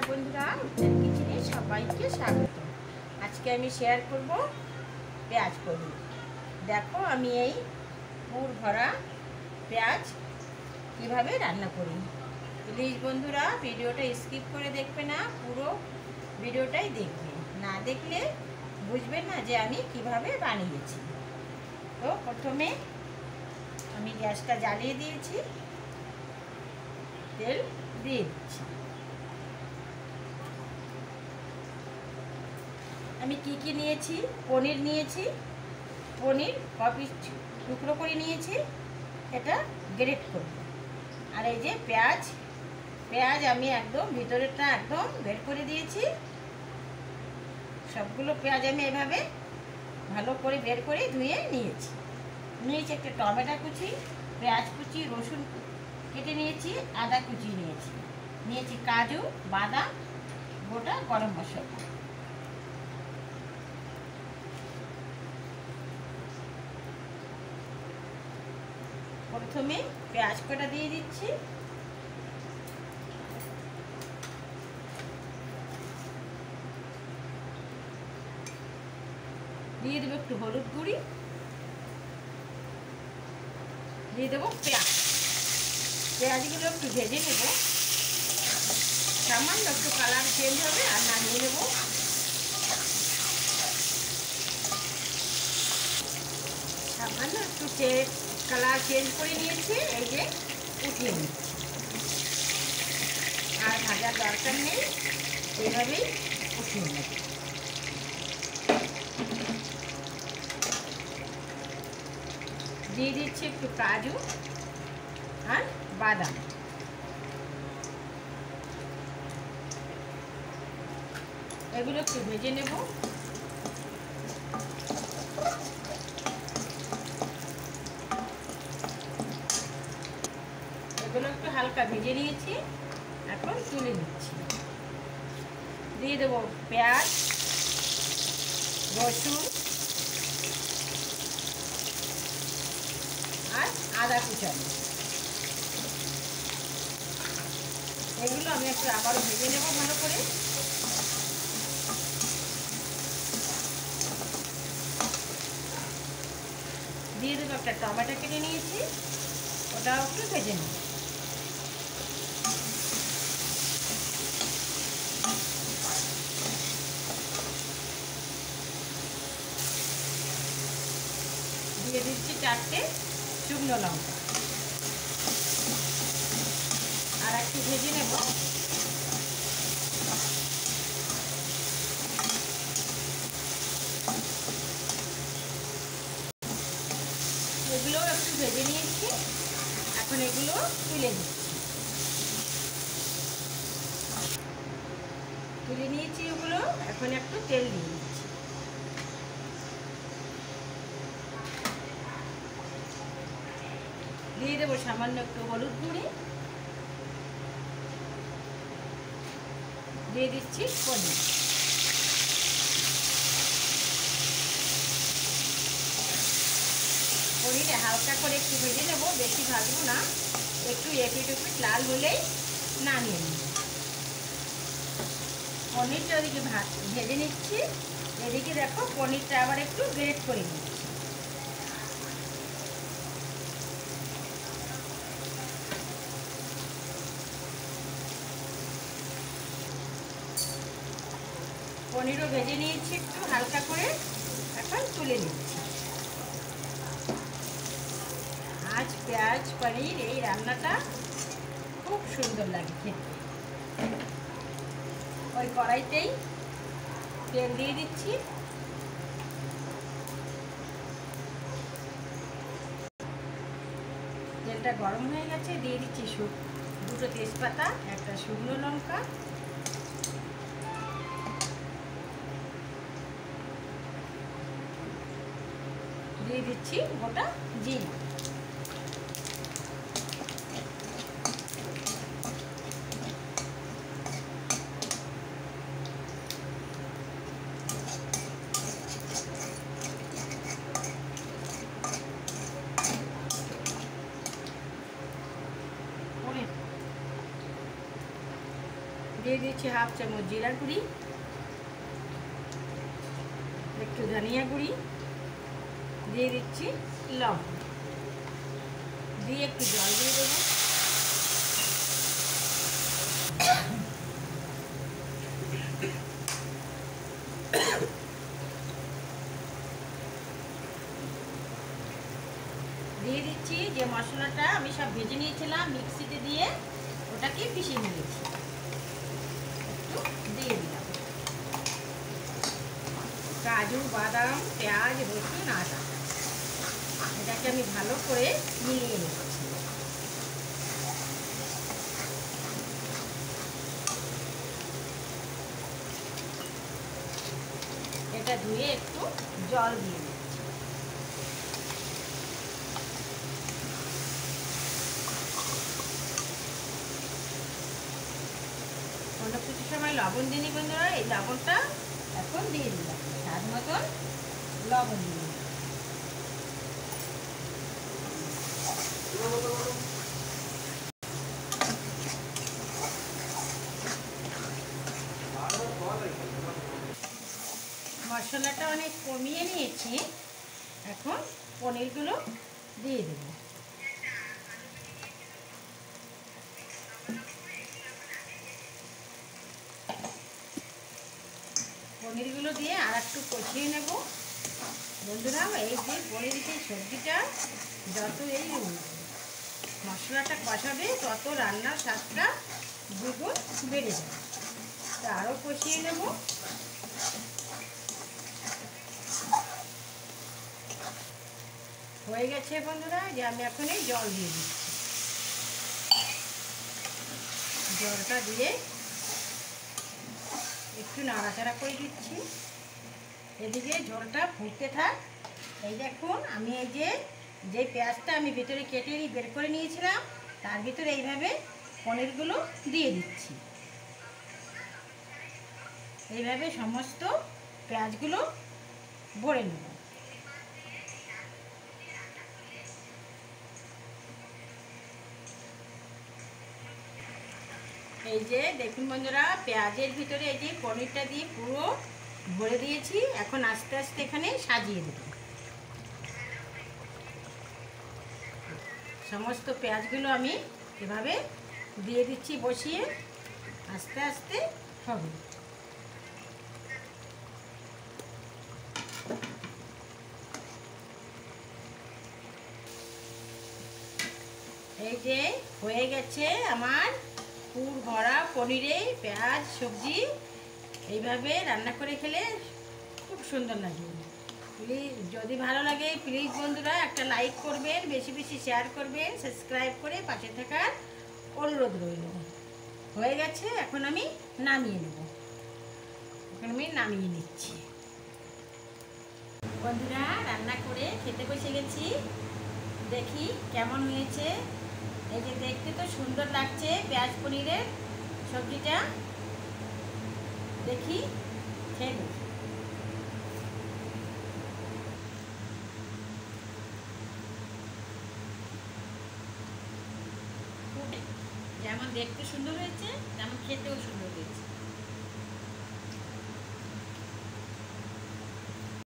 नमस्कार बंधुरा किचेने सबाइके स्वागत। आज के आमी शेयर करब पेঁয়াজ पनीर। देखो आमी এই পুর भरा পেঁয়াজ কিভাবে রান্না করি। প্লিজ বন্ধুরা ভিডিওটা স্কিপ করে দেখবে না, পুরো ভিডিওটাই দেখবে, না দেখলে বুঝবে না যে আমি কিভাবে বানিয়েছি। তো প্রথমে আমি গ্যাসটা জ্বালিয়ে দিয়েছি, তেল দিয়ে দিচ্ছি। আমি কি নিয়েছি, পনির নিয়েছি, পনির কপিস টুকরো করে নিয়েছি, এটা গ্রেট করব। আর এই যে পেঁয়াজ আমি একদম ভিতরেরটা একদম বের করে দিয়েছি। সবগুলো পেঁয়াজ আমি এভাবে ভালো করে বের করে ধুয়ে নিয়েছি। একটা টমেটো কুচি, পেঁয়াজ কুচি, রসুন কেটে নিয়েছি, আদা কুচি নিয়েছি কাজু, বাদাম, গোটা গরম মশলা। প্রথমে পেঁয়াজ কটা দিয়ে দিচ্ছি, দিয়ে দেবো একটু হলুদ গুঁড়ি, দিয়ে দেবো পেঁয়াজগুলো একটু ভেজে নেব, সামান্য একটু কালার চেঞ্জ হবে আর নামিয়ে নেব। সামান্য একটু কালার চেঞ্জ করে নিয়েছি, এই যে উঠিয়ে নিচ্ছি। আর ভাজার দরকার নেই, এইভাবেই উঠিয়ে নেব। দিয়ে দিচ্ছি একটু কাজু আর বাদাম, এগুলো একটু ভেজে নেব। এগুলো একটু হালকা ভেজে নিয়েছি, এখন তুলে নিচ্ছি। দিয়ে দেবো পেঁয়াজ, রসুন আর আদা কুচানো, এগুলো আমি একটু আবারও ভেজে নেব ভালো করে। দিয়ে দেবো একটা টমেটো কেটে নিয়েছি, ওটাও একটু ভেজে নেব। দিয়ে দিচ্ছি 4টে শুকনো লঙ্কা, আর একটু ভেজে নেব। এগুলোও একটু ভেজে নিয়েছি, এখন এগুলো তুলে নিয়েছি এগুলো। এখন একটু তেল দিয়ে দিচ্ছি, দিয়ে দেবো সামান্য একটু হলুদ গুঁড়ি, দিয়ে দিচ্ছি পনির। পনিরে হালকা করে একটু ভেজে নেবো, বেশি ভাজবো না, একটু এপিট লাল হলেই নামিয়ে নেব। পনিরটা ওদিকে ভেজে নিচ্ছি, এদিকে দেখো পনিরটা আবার একটু গ্রেট করে নিচ্ছি। পনিরও ভেজে নিয়েছি একটু হালকা করে, এখন তুলে নিচ্ছি। আজ পেঁয়াজ পনির এই রান্নাটা খুব সুন্দর লাগে খেতে। ওই কড়াইতেই তেল দিয়ে দিচ্ছি, তেলটা গরম হয়ে গেছে, দিয়ে দিচ্ছি 2টো তেজপাতা, একটা শুকনো লঙ্কা, দিয়ে দিচ্ছি গোটা জিরা। দিয়ে দিচ্ছি হাফ চামচ জিরা গুঁড়ি, একটু ধনিয়া গুঁড়ি, দিয়ে দিচ্ছি লবণ, দিয়ে একটু জল দিয়ে দেবো। দিয়ে দিচ্ছি যে মশলাটা আমি সব ভেজে নিয়েছিলাম মিক্সিতে দিয়ে, ওটাকে পিষে নিয়েছি, একটু দিয়ে দিলাম কাজু বাদাম পেঁয়াজ রসুন আদা, এটাকে আমি ভালো করে মিলিয়ে নিচ্ছি। এটা ধুয়ে একটু জল দিয়ে দিচ্ছি। অন্য কিছু সময় লবণ দিইনি বন্ধুরা, এই লবণটা এখন দিয়ে দিলাম, স্বাদ মতন লবণ দিয়ে দিলাম। মশলাটা অনেক কমিয়ে নিয়েছি, এখন পনিরগুলো দিয়ে দেব। পনিরগুলো দিয়ে আর একটু কষিয়ে নেব বন্ধুরা। এই যে পনির যে সবজিটা যত এই মশলাটা কষাবে তত রান্নার স্বাদটা দ্বিগুণ বেড়ে যাবে। তা আরও কষিয়ে নেব। হয়ে গেছে বন্ধুরা, যে আমি এখন এই জল দিয়ে দিচ্ছি। জলটা দিয়ে একটু নাড়াচাড়া করে দিচ্ছি, এদিকে ঝোলটা ফুটতে থাক। এই দেখুন আমি এই যে পেঁয়াজটা আমি ভেতরে কেটে বের করে নিয়েছিলাম, তার ভিতরে এইভাবে পনিরগুলো দিয়ে দিচ্ছি। এইভাবে সমস্ত পেঁয়াজগুলো ভরে নেব। এই যে দেখুন বন্ধুরা, পেঁয়াজের ভিতরে এই যে পনিরটা দিয়ে পুরো ভরে দিয়েছি। এখন আস্তে আস্তে এখানে সাজিয়ে দেব। সমস্ত পেঁয়াজগুলো আমি এভাবে দিয়ে দিচ্ছি বসিয়ে, আস্তে আস্তে হবে। এই যে হয়ে গেছে আমার পুর ভরা পনিরে পেঁয়াজ সবজি। এইভাবে রান্না করে খেলে খুব সুন্দর লাগে। প্লিজ যদি ভালো লাগে প্লিজ বন্ধুরা একটা লাইক করবেন, বেশি বেশি শেয়ার করবেন, সাবস্ক্রাইব করে পাশে থাকার অনুরোধ রইল। হয়ে গেছে, এখন আমি নামিয়ে নেব। এখন আমি নামিয়ে নিচ্ছি। বন্ধুরা রান্না করে খেতে বসে গেছি, দেখি কেমন হয়েছে। এই যে দেখতে তো সুন্দর লাগছে পেঁয়াজ পনিরের সবজিটা, দেখি খেয়ে দেখি। যেমন দেখতে সুন্দর হয়েছে তেমন খেতেও সুন্দর হয়েছে।